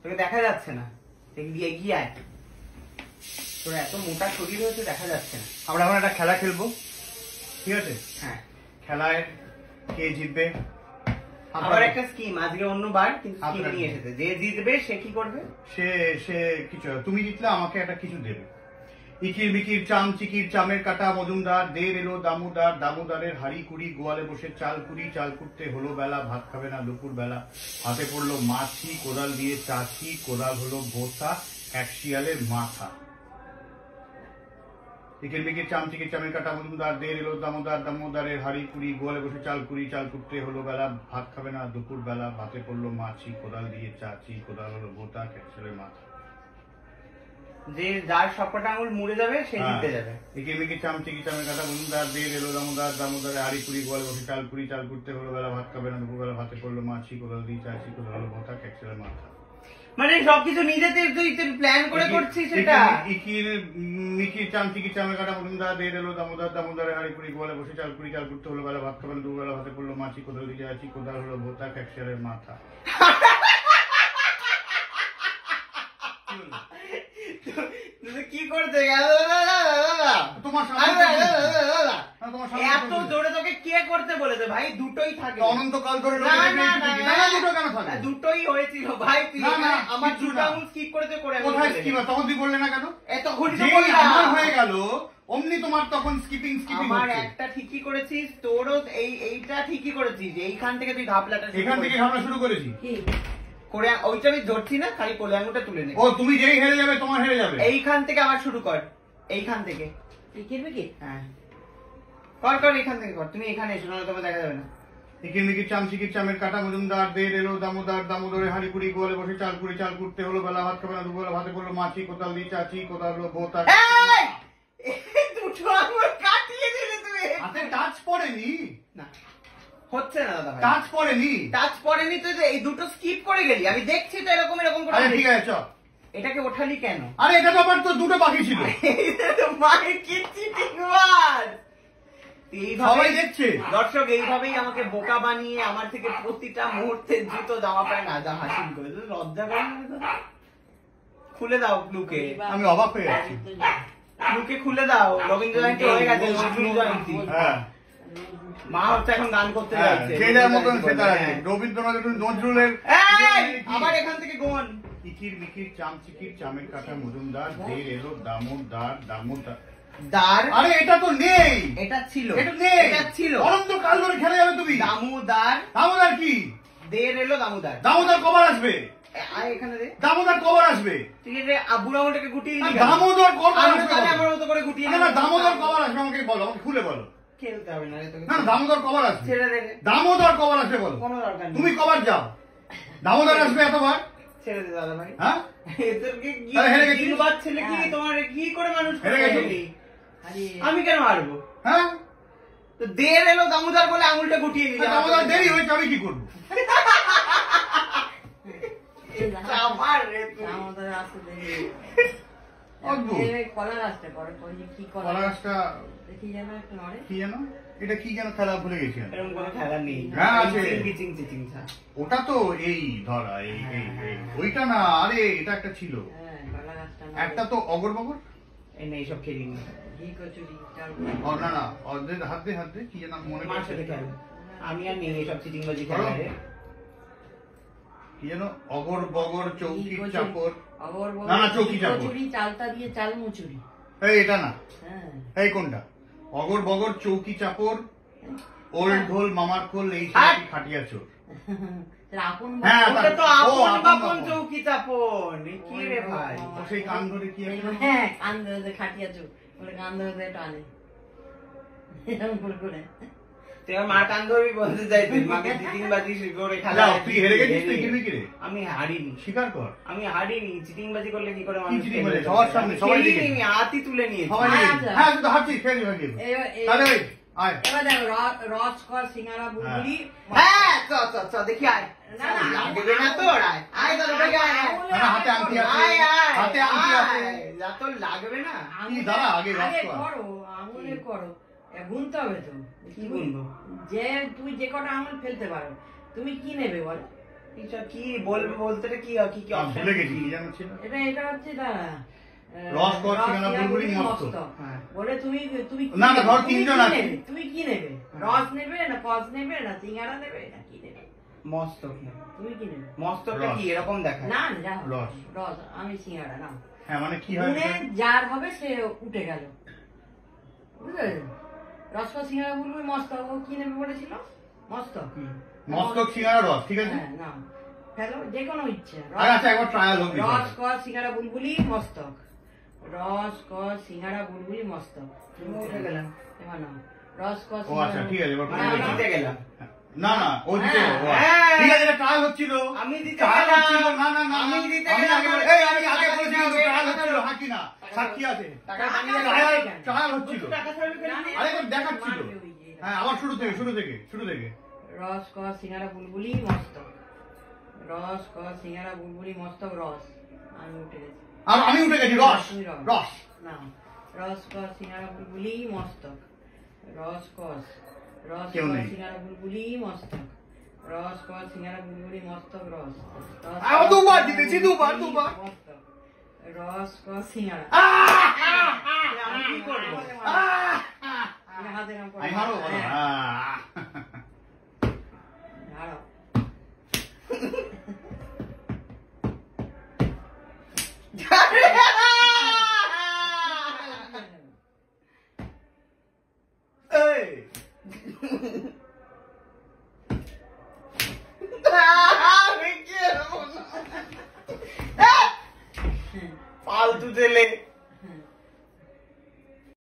তোকে দেখা যাচ্ছে না, এগিয়ে আয়, তোর এত মোটা শরীর হয়েছে দেখা যাচ্ছে না। আমরা এখন একটা খেলা খেলবো, ঠিক আছে? হ্যাঁ, খেলায় কে জিতবে আবার একটা স্কিম আজকে অন্যবার, কিন্তু স্কিম নিয়ে এসেছে, যে জিতবে সে কি করবে, সে কিছু, তুমি জিতলে আমাকে একটা কিছু দেবে। ইকির বিকির চাম চিকির চামের কাটা মজুমদার, দের এলো দামোদার, দামোদারের হাড়ি কুড়ি, গোয়ালে বসে চাল কুড়ি, চাল কুটতে হলো বেলা, ভাত খাবে না দুপুর বেলা, হাতে পড়লো মাছি, কোদাল দিয়ে চাচি, কোদাল হলো ভোতা, এক শিয়ালের মাথা। ইকির বিকির চাম চিকির চামের কাটা মজুমদার, দের এলো দামোদার, দামোদারের হাড়ি কুড়ি, গোয়ালে বসে চাল কুড়ি, চাল কুটতে হলো বেলা, ভাত খাবে না দুপুর বেলা, ভাতে পড়লো মাছি, কোদাল দিয়ে চাচি, কোদাল হলো ভোতা, এক শিয়ালের মাথা। যে যার সবকটা আঙুল মুড়ে যাবে সে জিতে যাবে। ইকির বিকির চাম চিকির চামের কাটা মজুমদার, দের এলো দামোদার, দামোদারের হাড়ি কুড়ি, গোয়ালে বসে চাল কুড়ি, চাল কুটতে হলো বেলা, ভাত খাবে না দুপুর বেলা, ভাতে পড়লো মাছি, কোদাল দিয়ে চাচি, কোদাল হলো ভোতা, এক শিয়ালের মাথা। মানে সবকিছু নিজেতে তুই প্ল্যান করে করছিস সেটা। ইকির মিকির চাম চিকির চামের কাটা মজুমদার, দের এলো দামোদার, দামোদারের হাড়ি কুড়ি, গোয়ালে বসে চাল কুড়ি, চাল কুটতে হলো বেলা, ভাত খাবে না দুপুর বেলা, ভাতে পড়লো মাছি, কোদাল দিয়ে চাচি, কোদাল হলো ভোতা, এক শিয়ালের মাথা। কি করতে এত জোরে তোকে কে করতে বলেছে ভাই? দুটোই থাকে অনন্তকাল ধরে, দুটোই হয়েছিল ভাই। তুই আমার দুটো আঙুল স্কিপ করে করে কোথায় স্কিপ? তখন তুই বললে না কেন? তখন আমার হয়ে গেল অমনি তোমার তখন স্কিপিং আমার একটা ঠিকই করেছিস, তোরও এইটা ঠিকই করেছিস। এইখান থেকে তুই ঘাপলাটা, এখান থেকে ঘাপলা শুরু করেছি করে ওইটা আমি ধরছি না, খালি কোলে আঙুলটা তুলে নে। ও তুমি যেই হেরে যাবে তোমার হেরে যাবে। এইখান থেকে আবার শুরু কর, এইখান থেকে। হ্যাঁ কর এইখান থেকে কর। তুমি এখানে এসো, নাহলে তোমার দেখা যাবে না। ইকির মিকির চাম চিকির চামের কাটা মজুমদার, দের এলো দামোদার, দামোদরের হাড়ি কুড়ি, গোয়ালে বসে চাল কুড়ি, চাল কুটতে হলো বেলা, ভাত খাবে না দুপুরবেলা, ভাতে পড়লো মাছি, কোদাল দিয়ে চাচি, কোদাল হলো ভোতা। দুটো আঙুল কাটিয়ে দিলি তুই। হাতে টাচ পড়েনি না, হচ্ছে না দাদা ভাই, টাচ পড়েনি, টাচ পড়েনি। তুই এই দুটো স্কিপ করে গেলি, আমি দেখছি তো এরকম করে। আরে ঠিক আছে চল। এটাকে ওঠালি কেন? আরে এটা তো আবার তো দুটো বাকি ছিল। মাই কি চিটিং মার। সবাই দেখছে, দর্শক এইভাবেই আমাকে বোকা বানিয়ে আমার থেকে প্রতিটা মুহূর্তে জুতো জামা প্যান্ট আজা হাসিল করে। লজ্জা করে না? খুলে দাও লুকে, আমি অবাক হয়ে যাচ্ছি। লুকে খুলে দাও। রবীন্দ্র জয়ন্তী হয়ে গেছে, নজরুল জয়ন্তী। হ্যাঁ, মা হচ্ছে এখন গান করতে যাচ্ছে, সেটার মতন সেটা আছে। রবীন্দ্রনাথ নজরুলের আবার এখান থেকে গোন। ইকির মিকির চাম চিকির চামের কাটা মজুমদার, দের এলো দামোদার, দামোদার দার। আরে এটা তো নেই, এটা ছিল, এটা নেই, এটা ছিল। অনন্তকাল ধরে খেলে যাবে তুমি। দামোদার, দামোদার কি? দের এলো দামোদার। দামোদার কবার আসবে? আয় এখানে রে। দামোদার কবার আসবে? ঠিক আছে, বুড়া মোটাকে গুটিয়ে দিলি। দামোদর কবার আসবে? আমার মতো করে গুটিয়ে না, দামোদর কবার আসবে আমাকে বলো, আমাকে খুলে বলো। খেলতে হবে না রে তোকে। না, দামোদর কবার আসবে? ছেড়ে দে। দামোদর কবার আসবে বলো। কোনো দরকার নেই। তুমি কবার যাও? দামোদর আসবে এতবার? ছেড়ে দে দাদা ভাই। হ্যাঁ, এদেরকে কি হেরে গেছিস? তিনবার ছেলে কি তোমার কি করে মানুষ হেরে করে? গেছিস? আমি কেন হারবো? হ্যাঁ, তো দের এলো দামোদর বলে আঙুলটা গুটিয়ে দিলি। দামোদর দেরি হয়েছে, আমি কি করবো? আমার রে তুই। অদ্ভুত। কলা গাছটা করে কি কলা গাছটা দেখি যেন একটু নড়ে। কি যেন, এটা কি যেন খেলা ভুলে গেছি আমি। এরকম কোনো খেলা নেই। হ্যাঁ, আছে। চিচিং চিচিং ছা। ওটা তো এই ধরা এই ওইটা না, আরে এটা একটা ছিল, হ্যাঁ, কলা গাছটা একটা তো অগর বগর। এই না এইসব খেলিনি। ঘি কচুরি ও না না, ওদের হাত দিয়ে কি যেন মনে মার পড়ছে। সাথে খেলো। আমি আর নেই এইসব চিচিং বাজি করো? খেলা রে। কি যেন অগর বগর চৌকি চাপড়। অগর না, না, চৌকি চাপড়। কচুরি চালতা দিয়ে চাল মুচুরি। এই এটা না, হ্যাঁ, এই কোনটা? অগর বগর চৌকি চাপড়, ওল্ড ঢোল মামার খোল, এই হাট! খাটিয়া চোর। আপন হ্যাঁ, ওটা তো ও, আপন আপন বাপন বাপন। চৌকি চাপন। কি রে ভাই? ও সেই কান ধরে কি আছে? হ্যাঁ, কান ধরে খাটিয়া চোখ বলে কান ধরে টানে এরকম করে। তুই আমার মার কান ধরবি বলতে চাইছিস, মাকে চিটিং বাজি করে খেলা। যাও, তুই হেরে গেছিস, তুই কিনবি কি রে? আমি হারিনি। স্বীকার কর। আমি হারিনি। চিটিং বাজি করলে কি করে কি মানুষ চিটিং খেলবে? বাজি? সবার সামনে, সবাই দেখে। খেলিনি, আমি হাতই তুলে নিয়েছি। সবাই দেখে। আচ্ছা। হ্যাঁ, তুই তো হারছিস, খেয়ে নিবি। তাহলে ওই, আয়। এবার দেখো রস কর সিঙ্গারা বুড়ি। হ্যাঁ, চ দেখি আয়। না, না, লাগবে না তোর, আয়। আয় দাদা ভাই, আয়, আয়। না, না, হাতে আংটি আছে, আয়, আয়, হাতে আংটি আছে। আয়। যা তোর লাগবে না। কি দাঁড়া, আগে রস কর। করো আঙুলে করো, গুনতে হবে তো। কি গুনবো? যে তুমি যে কটা আঙুল ফেলতে পারো, তুমি কি নেবে বলো? এটা কি বলবে বলতে কি কি কি option? ভুলে গেছি কি জানো ছিল এটা হচ্ছে দাঁড়া রস কর সিঙ্গারা বুলবুলি মস্ত। হ্যাঁ। বলে তুমি তুমি না, না, ধর তুমি তিনজন কি আছে। নেবে? তুমি কি নেবে? রস নেবে না কস নেবে না সিঙ্গারা নেবে না কি নেবে? মস্তক তুমি কি নেবে? মস্তকটা কি এরকম দেখায়? না না যাও। রস। রস আমি সিঙ্গারা না হ্যাঁ মানে কি হয় গুনে যার হবে সে উঠে গেল বুঝলে রসকস সিঙ্গারা বুলবুল মস্তক ও কি নেবে বলেছিল মস্তক মস্তক সিঙ্গারা রস, ঠিক আছে? হ্যাঁ না ফেলো যে কোনো ইচ্ছে আর আচ্ছা একবার ট্রায়াল হোক বিষয়টা। রস কস সিঙ্গারা বুলবুলি মস্তক রস কস সিঙ্গারা বুলবুলি মস্তক উঠে গেলাম। এবার নাও রস কস ও আচ্ছা ঠিক আছে এবার না, আমি না, দিতে গেলাম। না না ও দিতে হ্যাঁ, ও আচ্ছা। হ্যাঁ। ঠিক আছে এটা ট্রায়াল হচ্ছিল আমি দিতে ট্রায়াল গেলাম। হচ্ছিল না না না আমি দিতে আমি গেলাম। আগে বলে এই আমি আগে বলেছি ট্রায়াল হচ্ছিল হ্যাঁ কি না সাক্ষী আছে টাকা বানিয়ে ট্রায়াল কেন? ট্রায়াল হচ্ছিল টাকা ছাড়বে কেন? আরে একবার দেখাচ্ছিল মারবে ওই যে। হ্যাঁ আবার শুরু থেকে রস কস সিঙ্গারা বুলবুলি মস্তক রস কস সিঙ্গারা বুলবুলি মস্তক রস আমি উঠে গেছি আর আমি উঠে গেছি রস তুমি রস না রস কস সিঙ্গারা বুলবুলি মস্তক রস কস কেউ নেই। সিঙ্গারা বুলবুলি মস্তক রস কস সিঙ্গারা বুলবুলি মস্তক রস আরে দুবার জিতেছি, দুবার। মস্তক রস কস সিঙ্গারা আমি কি করবো? আমি হাতে নাম করে আমি হারো বলো হারো এই। আমি কি এরকম না। ফালতু ছেলে